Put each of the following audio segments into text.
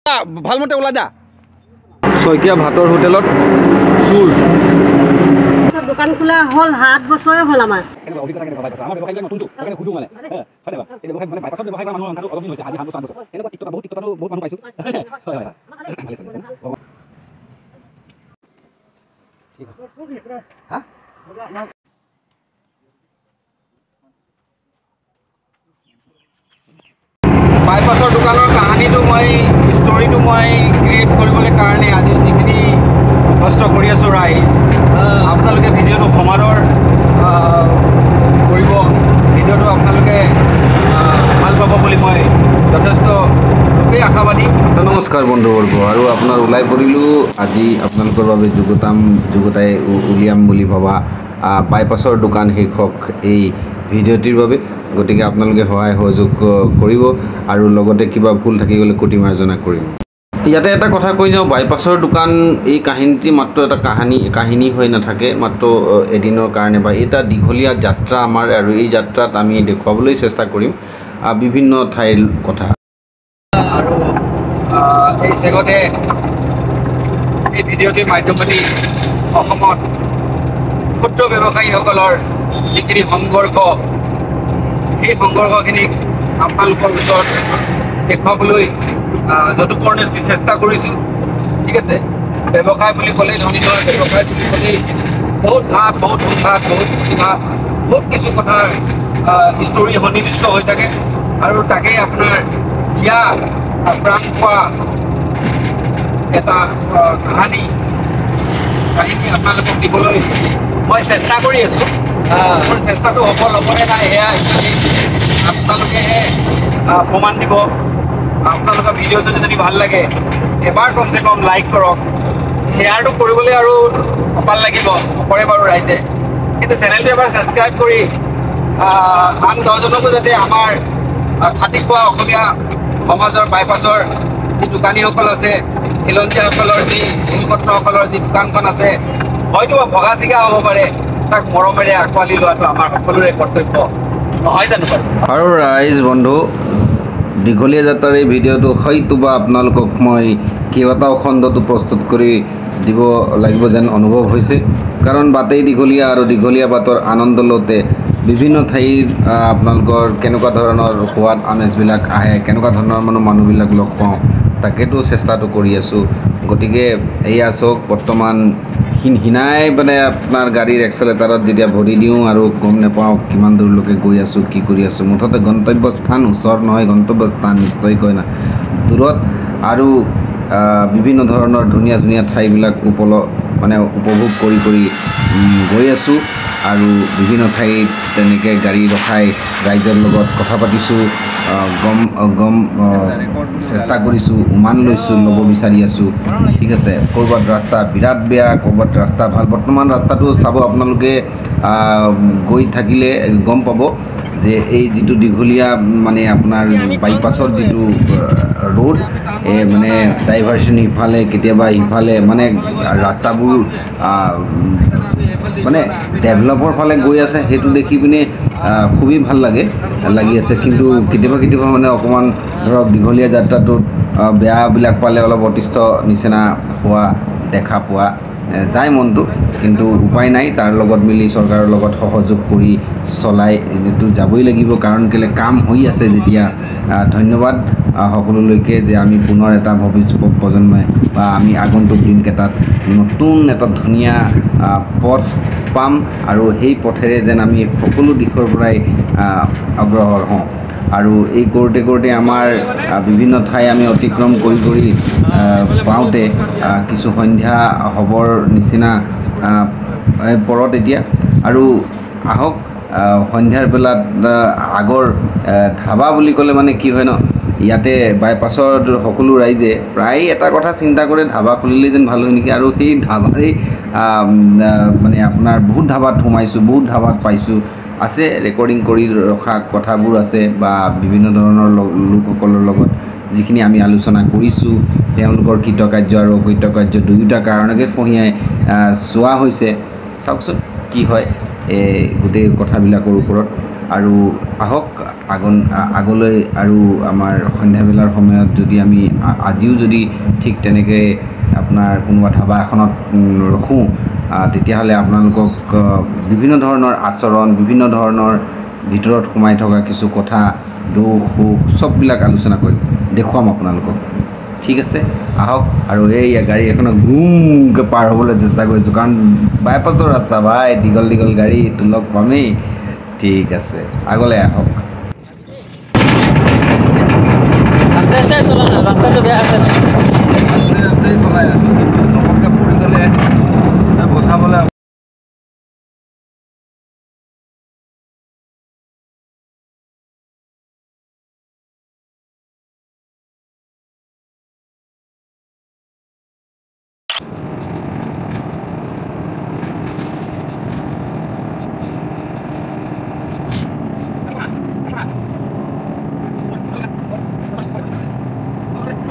ভালমতে ওলাই যা শইকীয়া ভাতৰ হোটেলত চুৰ দোকান খোলা হল 7 বছৰে হল আমাৰ অভিজ্ঞতা কেনেকুৱা পাইছা আমাৰ ব্যৱসায়িক নতুনটো তাকে খুদু মানে হয় না এই ব্যৱসায় মানে বাইপাছত ব্যৱসায় কৰা মানুহৰ সংখ্যাটো অলপ হৈছে আজি 7 বছৰ এনেকুৱা টিকটক বহুত মানুহ পাইছো হয় হয় ঠিক হা বাইপাছৰ দোকানৰ কাহিনীটো মই ষ্টৰিটো মই ক্ৰিয়েট কৰিবলৈ কাৰণে আজি যিখিনি কষ্ট কৰি আছোঁ ৰাইজ আপোনালোকে ভিডিঅ'টো সমাদৰ কৰিব ভিডিঅ'টো আপোনালোকে ভাল পাব বুলি মই যথেষ্ট খুবেই আশাবাদী নমস্কাৰ বন্ধুবৰ্গ আৰু আপোনাৰ ওলাই পৰিলোঁ আজি আপোনালোকৰ বাবে যুগতাই উলিয়াম বুলি ভবা বাইপাছৰ দোকান শীৰ্ষক এই ভিডিঅ'টিৰ বাবে গতিকে আপোনালোকে সহায় সহযোগ কৰিব আৰু লগতে কিবা ভুল থাকি গ'লে কোটি মাৰ্জনা কৰিম ইয়াতে এটা কথা কৈ যাওঁ বাইপাছৰ দোকান এই কাহিনীটি মাত্ৰ এটা কাহিনী হৈ নাথাকে মাত্ৰ এদিনৰ কাৰণে বা এটা দীঘলীয়া যাত্ৰা আমাৰ আৰু এই যাত্ৰাত আমি দেখুৱাবলৈ চেষ্টা কৰিম বিভিন্ন ঠাইৰ কথা আৰু এই চেগতে এই ভিডিঅ'টিৰ মাধ্যমেদি অসমত ক্ষুদ্ৰ ব্যৱসায়ীসকলৰ যিখিনি সংঘৰ্ষ সেই সংঘৰ্ষখিনিক আপোনালোকৰ ওচৰত দেখুৱাবলৈ যথোপৰিমাণে চেষ্টা কৰিছোঁ ঠিক আছে ব্যৱসায় বুলি ক'লেই ধনী নহয় ব্যৱসায় বুলি ক'লেই বহুত ঘাট বহুত সংঘাত বহুত কিছু কথাৰ ষ্টৰি সন্নিৱিষ্ট হৈ থাকে আৰু তাকেই আপোনাৰ জীয়া প্ৰাণ পোৱা এটা কাহিনী আপোনালোকক দিবলৈ মই চেষ্টা কৰি আছোঁ মোৰ চেষ্টাটো সফল হ'বনে নাই সেয়া আপোনালোকেহে প্ৰমাণ দিব আপোনালোকৰ ভিডিঅ'টো যদি ভাল লাগে এবাৰ কমচে কম লাইক কৰক শ্বেয়াৰটো কৰিবলৈ আৰু কপাল লাগিব নকৰে বাৰু ৰাইজে কিন্তু চেনেলটো এবাৰ ছাবস্ক্ৰাইব কৰি আন 10জনকো যাতে আমাৰ খাটি খোৱা অসমীয়া সমাজৰ বাইপাছৰ যি দোকানীসকল আছে খিলঞ্জীয়াসকলৰ যি ভূলপত্ৰসকলৰ যি দোকানখন আছে হয়তো ভগা চিগা হ'ব পাৰে তাক মৰমেৰে আঁকোৱালি লোৱাটো আমাৰ সকলোৰে কৰ্তব্য নহয় জানো বাৰু আৰু ৰাইজ বন্ধু দীঘলীয়া যাত্ৰাৰ এই ভিডিঅ'টো হয়তো বা আপোনালোকক মই কেইবাটাও খণ্ডটো প্ৰস্তুত কৰি দিব লাগিব যেন অনুভৱ হৈছে কাৰণ বাটেই দীঘলীয়া আৰু দীঘলীয়া বাটৰ আনন্দ লওঁতে বিভিন্ন ঠাইৰ আপোনালোকৰ কেনেকুৱা ধৰণৰ সোৱাদ আমেজবিলাক আহে কেনেকুৱা ধৰণৰ মানুহবিলাক লগ পাওঁ তাকেতো চেষ্টাটো কৰি আছোঁ গতিকে এয়া চাওক বৰ্তমান হিনাই মানে আপোনাৰ গাড়ীৰ এক্সেলেটাৰত যেতিয়া ভৰি দিওঁ আৰু গম নাপাওঁ কিমান দূৰলৈকে গৈ আছোঁ কি কৰি আছোঁ মুঠতে গন্তব্যস্থান ওচৰ নহয় গন্তব্যস্থান নিশ্চয়কৈ না দূৰত আৰু বিভিন্ন ধৰণৰ ধুনীয়া ধুনীয়া ঠাইবিলাক উপভোগ কৰি গৈ আছোঁ আৰু বিভিন্ন ঠাইত তেনেকৈ গাড়ী ৰখাই ৰাইজৰ লগত কথা পাতিছোঁ চেষ্টা কৰিছোঁ উমান লৈছোঁ ল'ব বিচাৰি আছোঁ ঠিক আছে ক'ৰবাত ৰাস্তা বিৰাট বেয়া ক'ৰবাত ৰাস্তা ভাল বৰ্তমান ৰাস্তাটো চাব আপোনালোকে গৈ থাকিলে গম পাব যে এই যিটো দীঘলীয়া মানে আপোনাৰ বাইপাছৰ যিটো ৰোড মানে ডাইভাৰ্চন ইফালে কেতিয়াবা ইফালে মানে ৰাস্তাবোৰ মানে ডেভেলপৰ ফালে গৈ আছে সেইটো দেখি পিনে খুবেই ভাল লাগি আছে কিন্তু কেতিয়াবা মানে অকণমান ধৰক দীঘলীয়া যাত্ৰাটোত বেয়াবিলাক পালে অলপ অতিষ্ঠ নিচিনা হোৱা দেখা পোৱা যায় মনটো কিন্তু উপায় নাই তাৰ লগত মিলি চৰকাৰৰ লগত সহযোগ কৰি চলাই এইটো যাবই লাগিব কাৰণ কেলৈ কাম হৈ আছে যেতিয়া ধন্যবাদ সকলোলৈকে যে আমি পুনৰ এটা ভৱিষ্যত প্ৰজন্মই বা আমি আগন্তুক দিনকেইটাত নতুন এটা ধুনীয়া পথ পাম আৰু সেই পথেৰে যেন আমি সকলো দিশৰ পৰাই অগ্ৰসৰ হওঁ আৰু এই কৰোঁতে আমাৰ বিভিন্ন ঠাই আমি অতিক্ৰম কৰি পাওঁতে কিছু সন্ধ্যা হ'বৰ নিচিনা পৰত এতিয়া আৰু আহক সন্ধ্যাৰ বেলাত আগৰ ধাবা বুলি ক'লে মানে কি হয় ন ইয়াতে বাইপাছৰ সকলো ৰাইজে প্ৰায় এটা কথা চিন্তা কৰে ধাবা খুলিলে যেন ভাল হয় নেকি আৰু সেই ধাবাৰেই মানে আপোনাৰ বহুত ধাবাত সোমাইছোঁ বহুত ধাবাত পাইছোঁ আছে ৰেকৰ্ডিং কৰি ৰখা কথাবোৰ আছে বা বিভিন্ন ধৰণৰ লোকসকলৰ লগত যিখিনি আমি আলোচনা কৰিছোঁ তেওঁলোকৰ কৃতকাৰ্য আৰু অকৃতকাৰ্য দুয়োটা কাৰণকে ফঁহিয়াই চোৱা হৈছে চাওকচোন কি হয় এই গোটেই কথাবিলাকৰ ওপৰত আৰু আহক আগলৈ আৰু আমাৰ সন্ধিয়াবেলাৰ সময়ত যদি আমি আজিও যদি ঠিক তেনেকৈ আপোনাৰ কোনোবা ধাবা এখনত ৰখোঁ তেতিয়াহ'লে আপোনালোকক বিভিন্ন ধৰণৰ আচৰণ বিভিন্ন ধৰণৰ ভিতৰত সোমাই থকা কিছু কথা দুখ সুখ চববিলাক আলোচনা কৰিম দেখুৱাম আপোনালোকক ঠিক আছে আহক আৰু এই গাড়ী এখনত ঘুমকৈ পাৰ হ'বলৈ চেষ্টা কৰিছোঁ কাৰণ বাইপাছৰ ৰাস্তা ভাই দীঘল দীঘল গাড়ী লগ পামেই ঠিক আছে আগলৈ আহক ৰাস্তাটো বেয়া আছে ৰাস্তাই চলাই আছোঁ কিন্তু নকমকৈ পৰি গ'লে বচাবলৈ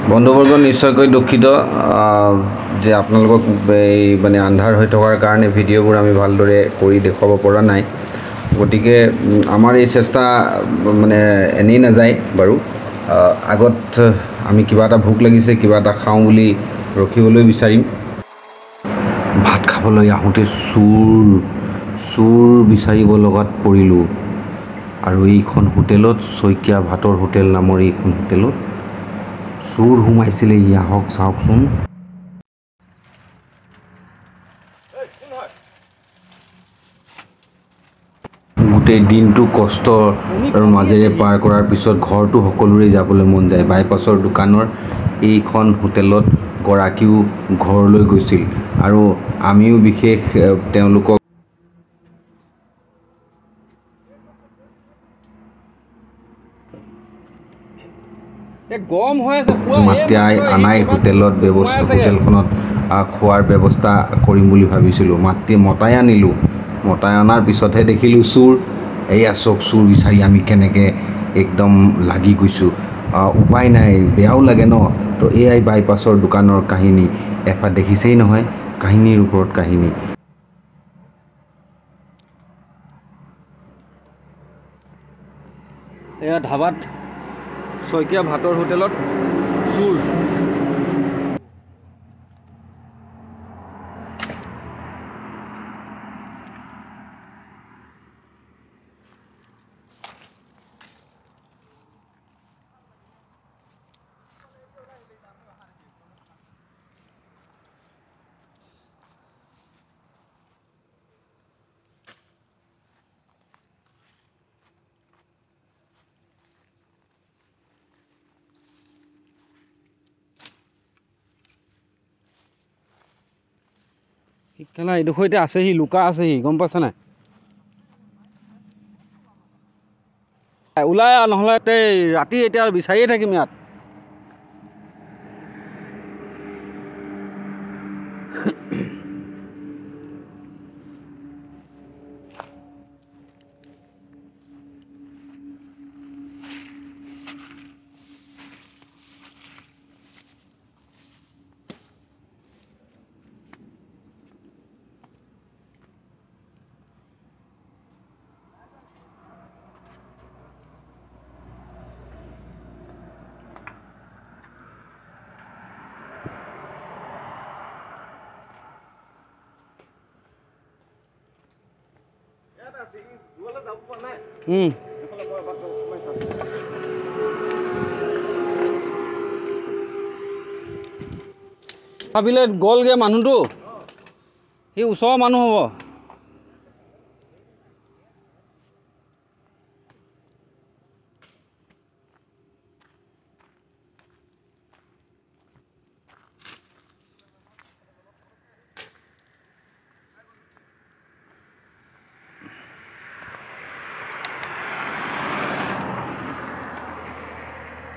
বন্ধুবৰ্গ নিশ্চয়কৈ দুখিত যে আপোনালোকক এই মানে আন্ধাৰ হৈ থকাৰ কাৰণে ভিডিঅ'বোৰ আমি ভালদৰে কৰি দেখুৱাব পৰা নাই গতিকে আমাৰ এই চেষ্টা মানে এনেই নাযায় বাৰু আগত আমি কিবা এটা ভোক লাগিছে কিবা এটা খাওঁ বুলি ৰখিবলৈ বিচাৰিম ভাত খাবলৈ আহোঁতে চোৰ বিচাৰিব লগাত পৰিলোঁ আৰু এইখন হোটেলত শইকীয়া ভাতৰ হোটেল নামৰ এইখন হোটেলত চোৰ সোমাইছিলে আহক চাওকচোন গোটেই দিনটো কষ্টৰ মাজেৰে পাৰ কৰাৰ পিছত ঘৰটো সকলোৰে যাবলৈ মন যায় বাইপাছৰ দোকানৰ এইখন হোটেলত গৰাকীও ঘৰলৈ গৈছিল আৰু আমিও বিশেষ তেওঁলোকক গৰম হৈ আছে মাতিয়াই আনাই হোটেলত হোটেলখনত খোৱাৰ ব্যৱস্থা কৰিম বুলি ভাবিছিলোঁ মতাই আনিলোঁ মতাই অনাৰ পিছতহে দেখিলোঁ চোৰ এয়া চব চোৰ বিচাৰি আমি কেনেকৈ একদম লাগি গৈছোঁ উপায় নাই বেয়াও লাগে ন তো এয়াই বাইপাছৰ দোকানৰ কাহিনী এফালে দেখিছেই নহয় কাহিনীৰ ওপৰত কাহিনী এয়া ধাবাত শইকীয়া ভাতৰ হোটেলত চোৰ শিক্ষা এইডোখৰ এতিয়া আছেহি লুকা আছেহি গম পাইছা নাই ওলাই নহ'লে ৰাতি এতিয়া বিচাৰিয়ে থাকিম ইয়াত ভাবিলে গ'লগে মানুহটো সি ওচৰৰ মানুহ হ'ব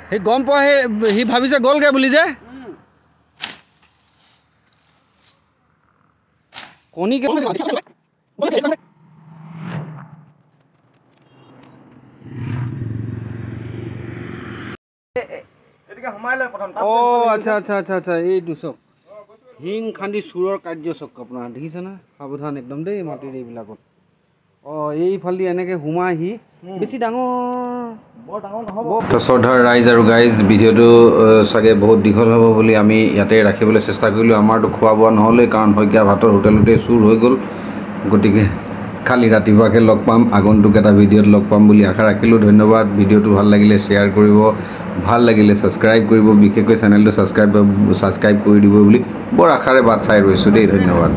সি গম পোৱা সি ভাবিছে গ'লগে বুলি যে কণী আচ্ছা আচ্ছা আচ্ছা আচ্ছা এইটো চক হিং খান্দি চোৰৰ কাৰ্য চক আপোনাৰ দেখিছে না সাৱধান একদম দেই মাটিৰ এইবিলাকত এইফালেদি এনেকৈ সোমাই বেছি ডাঙৰ তো শ্ৰদ্ধাৰ ৰাইজ আৰু গাইজ ভিডিঅ'টো চাগে বহুত দীঘল হ'ব বুলি আমি ইয়াতে ৰাখিবলৈ চেষ্টা কৰিলোঁ আমাৰতো খোৱা বোৱা নহ'লেই কাৰণ শইকীয়া ভাতৰ হোটেলতে চুৰ হৈ গ'ল গতিকে কালি ৰাতিপুৱাকৈ লগ পাম আগন্তুক এটা ভিডিঅ'ত লগ পাম বুলি আশা ৰাখিলোঁ ধন্যবাদ ভিডিঅ'টো ভাল লাগিলে শ্বেয়াৰ কৰিব ভাল লাগিলে ছাবস্ক্ৰাইব কৰিব বিশেষকৈ চেনেলটো ছাবস্ক্ৰাইব কৰি দিব বুলি বৰ আশাৰে বাট চাই ৰৈছোঁ দেই ধন্যবাদ